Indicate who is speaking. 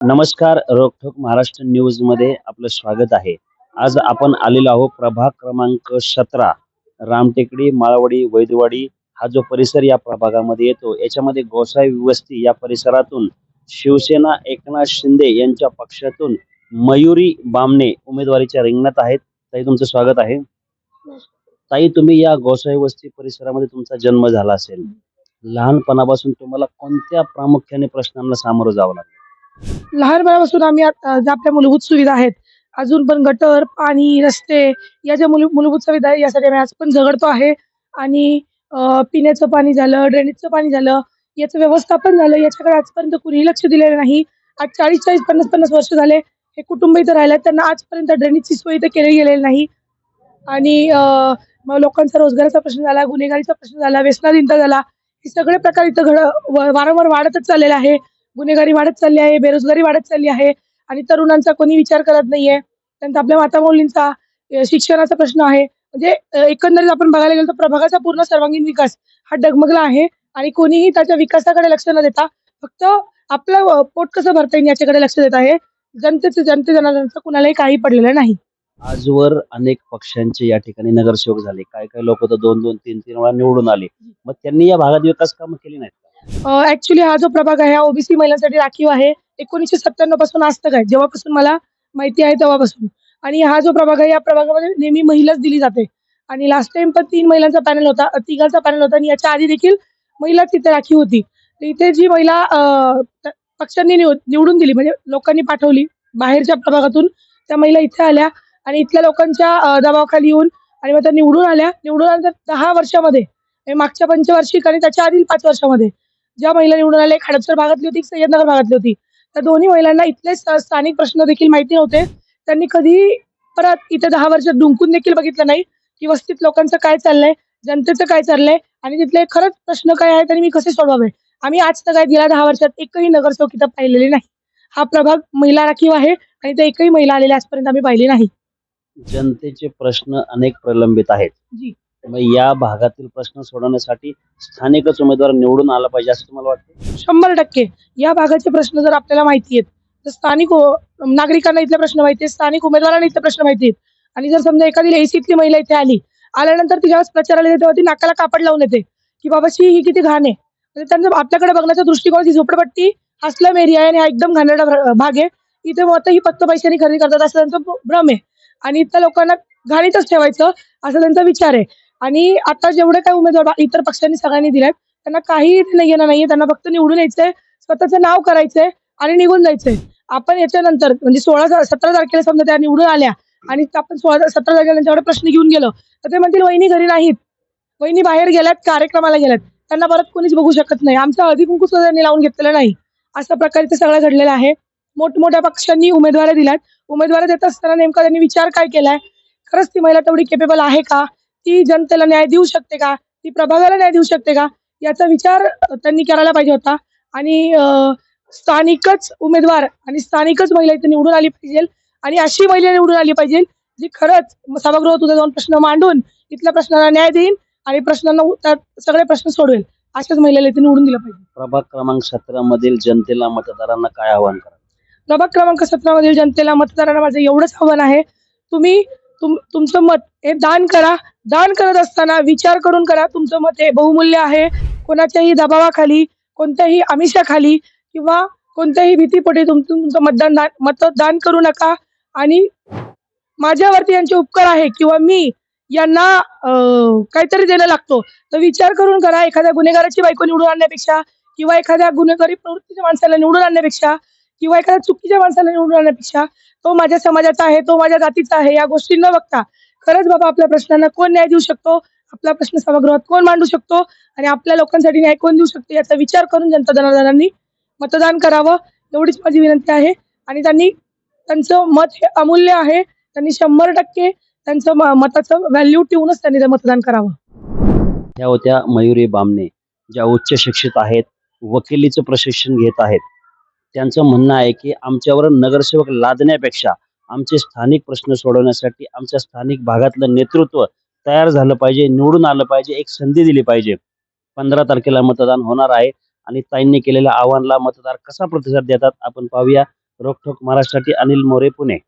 Speaker 1: नमस्कार. रोखोक महाराष्ट्र न्यूज मध्ये आपलं स्वागत आहे. आज आपण आलेलो आहोत प्रभाग क्रमांक 17 रामटेकडी, माळवाडी, वैदवाडी हा जो परिसर या प्रभागामध्ये येतो, याच्यामध्ये गोसावी वस्ती या परिसरातून शिवसेना एकनाथ शिंदे यांच्या पक्षातून मयुरी बामणे उमेदवारीच्या रिंगणात आहेत. ताई, तुमचं स्वागत आहे. ताई, तुम्ही या गोसावी वस्ती परिसरामध्ये तुमचा जन्म झाला असेल. लहानपणापासून तुम्हाला कोणत्या प्रामुख्याने प्रश्नांना सामोरं जावं लागलं?
Speaker 2: लहानपणापासून आम्ही ज्या आपल्या मूलभूत सुविधा आहेत, अजून पण गटर, पाणी, रस्ते या ज्या मूलभूत सुविधा आहे यासाठी आम्ही आज पण झगडतो आहे. आणि पिण्याचं पाणी झालं, ड्रेनेजचं पाणी झालं, याचं व्यवस्थापन झालं, याच्याकडे आजपर्यंत कुणीही लक्ष दिलेलं नाही. आज 40-40, 50-50 वर्ष झाले हे कुटुंब इथं राहिलं, त्यांना आजपर्यंत ड्रेनेजची सोय इथं केली गेलेली नाही. आणि मग लोकांचा रोजगाराचा प्रश्न झाला, गुन्हेगारीचा प्रश्न झाला, व्यसनाधीनता झाला. हे सगळे प्रकार इथं वारंवार वाढतच चाललेला आहे. गुन्हेगारी वाढत चालली आहे, बेरोजगारी वाढत चालली आहे आणि तरुणांचा कोणी विचार करत नाहीये. त्यानंतर आपल्या माता-मुलींचा शिक्षणाचा प्रश्न आहे. म्हणजे एकंदरीत आपण बघायला गेलो तर प्रभागाचा पूर्ण सर्वांगीण विकास हा डगमगला आहे आणि कोणीही त्याच्या विकासाकडे लक्ष न देता फक्त आपलं पोट कसं भरता येईल याच्याकडे लक्ष देत आहे. जनार्दनाचं कुणालाही काही पडलेलं नाही.
Speaker 1: आजवर अनेक पक्षांचे या ठिकाणी नगरसेवक झाले. काही लोक तर 2-2, 3-3 वेळा निवडून आले. मग त्यांनी या भागात विकास कामं केली नाहीत का?
Speaker 2: ऍक्च्युली हा जो प्रभाग आहे हा ओबीसी महिलांसाठी राखीव आहे. 1997 पासून आज तक आहे, जेव्हापासून मला माहिती आहे तेव्हापासून. आणि हा जो प्रभाग आहे या प्रभागामध्ये नेहमी महिलाच दिली जाते. आणि लास्ट टाइम पण 3 महिलांचा पॅनल होता, तिघांचा पॅनल होता आणि याच्या आधी देखील महिलाच तिथे राखीव होती. तर इथे जी महिला पक्षांनी निवडून दिली, म्हणजे लोकांनी पाठवली बाहेरच्या प्रभागातून, त्या महिला इथे आल्या आणि इथल्या लोकांच्या दबावाखाली येऊन आणि मग त्या निवडून आल्या. निवडून आल्यानंतर 10 वर्षामध्ये, मागच्या पंचवार्षिक आणि त्याच्या आधी 5 वर्षामध्ये ज्या महिला निवडून आल्या, एक हडपसर भागातली होती, एक सय्यदनगर भागातली होती. त्या दोन्ही महिलांना इथले स्थानिक प्रश्न देखील माहिती नव्हते. त्यांनी कधी परत इथे 10 वर्षात डुंकून देखील बघितलं नाही की वस्तीत लोकांचं काय चाललंय, जनतेचं काय चाललंय आणि तिथले खरंच प्रश्न काय आहेत आणि मी कसे सोडवावे. आम्ही आज तक गेल्या 10 वर्षात एकही नगरसेवक इथं पाहिलेले नाही. हा प्रभाग महिला राखीव आहे आणि ते एकही महिला आलेली आजपर्यंत आम्ही पाहिली नाही.
Speaker 1: जनतेचे प्रश्न अनेक प्रलंबित आहेत.
Speaker 2: जी.
Speaker 1: मग या भागातील प्रश्न सोडवण्यासाठी स्थानिकच उमेदवार निवडून आला पाहिजे असं तुम्हाला वाटतं?
Speaker 2: 100% या भागाचे प्रश्न जर आपल्याला माहिती आहेत तर स्थानिक नागरिकांना इथले प्रश्न माहिती आहेत, स्थानिक उमेदवारांना इथले प्रश्न माहिती आहेत. आणि जर समजा एखादी एसीतली महिला इथे आल्यानंतर ती ज्यावेळेस प्रचाराला येते तेव्हा ती नाकाला कापड लावून येते की बाबाशी ही किती घाण आहे. म्हणजे त्यांचा आपल्याकडे बघण्याचा दृष्टिकोन, ही झोपडपट्टी हा स्लम एरिया आहे आणि हा एकदम घाणेरडा भाग आहे. इथे मत ही फक्त पैशाने खरेदी करतात असं त्यांचा भ्रम आहे आणि इथल्या लोकांना घाणीतच ठेवायचं असा त्यांचा विचार आहे. आणि आता जेवढे काही उमेदवार इतर पक्षांनी सगळ्यांनी दिलेत त्यांना काही घेणं नाहीये. त्यांना फक्त निवडून यायचंय, स्वतःचं नाव करायचंय आणि निघून जायचंय. आपण याच्यानंतर म्हणजे 17 तारखेला समजा त्या निवडून आल्या आणि आपण 17 तारखेला त्यांच्याकडे प्रश्न घेऊन गेलो तर ते म्हणतील वहिनी घरी नाहीत, वहिनी बाहेर गेल्यात, कार्यक्रमाला गेल्यात, त्यांना परत कोणीच बघू शकत नाही, आमचा हळदी कुंकू सुद्धा त्यांनी लावून घेतलेलं नाही. अशा प्रकारे ते सगळं घडलेलं आहे. मोठमोठ्या पक्षांनी उमेदवारी दिल्यात. उमेदवारी देत असताना नेमका त्यांनी विचार काय केलाय, खरंच ती महिला तेवढी केपेबल आहे का, ती जनतेला न्याय देऊ शकते का, ती प्रभागाला न्याय देऊ शकते का, याचा विचार त्यांनी करायला पाहिजे होता. आणि स्थानिकच उमेदवार आणि स्थानिकच महिला इथे निवडून आली पाहिजे आणि अशी महिला निवडून आली पाहिजे जी खरंच सभागृहात तुझा जाऊन प्रश्न मांडून इथल्या प्रश्नाला न्याय देईल आणि प्रश्नांना सगळे प्रश्न सोडवेल. अशाच महिलेला इथे निवडून दिलं पाहिजे.
Speaker 1: प्रभाग क्रमांक 17 मधील जनतेला, मतदारांना काय आवाहन करा?
Speaker 2: प्रभाग क्रमांक 17 मधील जनतेला, मतदारांना माझं एवढंच आव्हान आहे, तुम्ही तुमचं मत हे दान करा. दान करत असताना विचार करून करा. तुमचं मत हे बहुमूल्य आहे. कोणाच्याही दबावाखाली, कोणत्याही आमिषाखाली किंवा कोणत्याही भीतीपोटी तुमचं मतदान करू नका. आणि माझ्यावरती यांचे उपकार आहे किंवा मी यांना काहीतरी द्यायला लागतो तर विचार करून करा. एखाद्या गुन्हेगाराची बायको निवडून आणण्यापेक्षा किंवा एखाद्या गुन्हेगारी प्रवृत्तीच्या माणसाला निवडून आणण्यापेक्षा किंवा एखाद्या चुकीच्या माणसाला निवडून आणण्यापेक्षा तो माझ्या समाजाचा आहे, तो माझ्या जातीचा आहे, या गोष्टी न बघता खरंच बाबा आपल्या प्रश्नांना कोण न्याय देऊ शकतो, आपला प्रश्न सभागृहात कोण मांडू शकतो आणि आपल्या लोकांसाठी न्याय कोण देऊ शकतो याचा विचार करून जनता जनार्दनांनी मतदान करावं, एवढीच माझी विनंती आहे. आणि त्यांचं मत हे अमूल्य आहे. त्यांनी 100% त्यांचं मताचं व्हॅल्यू ठेवूनच त्यांनी ते मतदान करावं.
Speaker 1: त्या होत्या मयुरी बामणे, ज्या उच्च शिक्षित आहेत, वकिलीचं प्रशिक्षण घेत आहेत. त्यांचं म्हणणं आहे की आमच्यावर नगरसेवक लादण्यापेक्षा आमचे स्थानिक प्रश्न सोडवण्यासाठी आमच्या स्थानिक भागातलं नेतृत्व तयार झालं पाहिजे, निवडून आलं पाहिजे, एक संधी दिली पाहिजे. 15 तारखेला मतदान होणार आहे आणि ताईंनी केलेल्या आव्हानाला मतदार कसा प्रतिसाद देतात आपण पाहूया. रोखोक महाराष्ट्रासाठी अनिल मोरे, पुणे.